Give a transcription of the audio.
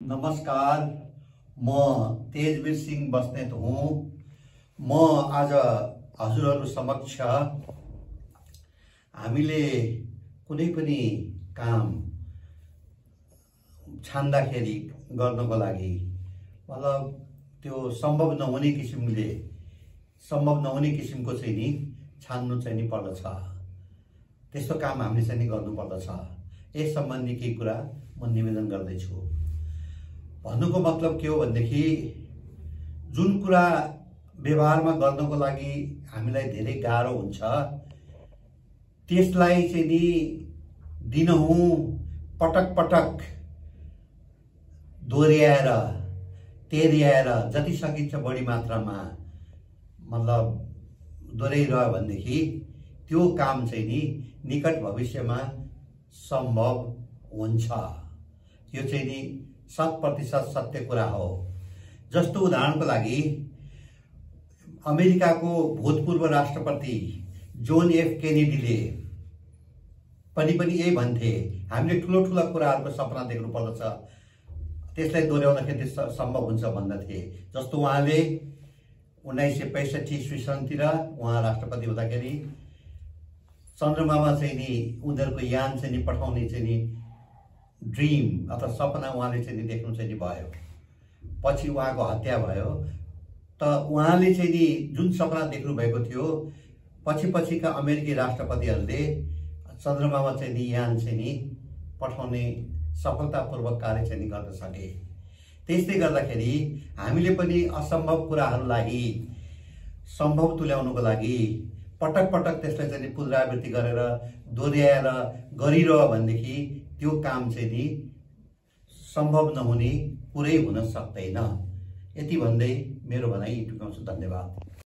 नमस्कार, म तेजवीर सिंह बस्नेत हुँ। म आज हजुरहरु समक्ष हामीले कुनै पनि काम छान्दाखेरि गर्नको लागि मतलब त्यो सम्भव नहुने किसिमको चाहिँ नि छान्नु चाहिँ नि पर्दछ। त्यस्तो काम हामीले चाहिँ नि गर्नु पर्दछ। यस सम्बन्धी केही कुरा म निवेदन गर्दैछु। भन्नुको मतलब के हो भनेदेखि जुन कुरा व्यवहारमा गर्नको लागि हामीलाई धेरै गाह्रो हुन्छ त्यसलाई चाहिँ नि दिनहुँ पटक पटक दोहोर्याएर तेर्याएर जति सकिन्छ बढी मात्रामा मतलब दोहोर्याइरह्यो भनेदेखि त्यो काम चाहिँ नि निकट भविष्यमा सम्भव हुन्छ। यो चाहिँ नि 100% सत्य कुरा हो। जस्तो उदाहरणको लागि अमेरिकाको भूतपूर्व राष्ट्रपति जोन एफ केनेडीले पनि यही भन्थे, हामीले ठुलो ठुला कुराहरूको सपना देख्नु पर्दछ, त्यसलाई दोहोर्याउँदाखेरि सम्भव हुन्छ भन्दथे। जस्तो उहाँले 1965 ईस्वी सनतिर उहाँ राष्ट्रपति हुँदाखेरि चन्द्रमामा चाहिँ नि उनीहरूको यान चाहिँ नि पठाउने चाहिँ नि ड्रिम अथवा सपना उहाँले चाहिँ नि देख्नु चाहिँ नि भयो। पछि उहाँको हत्या भयो। त उहाँले चाहिँ नि जुन सपना देख्नु भएको थियो पछिका अमेरिकी राष्ट्रपतिहरूले चन्द्रमामा चाहिँ नि यान चाहिँ नि पठाउने सफलतापूर्वक कार्य चाहिँ नि गर्न सके। त्यसले गर्दाखेरि हामीले पनि असम्भव कुराहरूलाई सम्भव तुल्याउनको लागि पटक पटक त्यसलाई चाहिँ नि पुनरावृत्ति गरेर दोहोर्याएर गरिरह्यो भनेदेखि त्यो काम चाहिँ नि सम्भव नहुने कुरै हुन सक्दैन। यति भन्दै मेरो भनाइ टुङ्गाउँछु। धन्यवाद।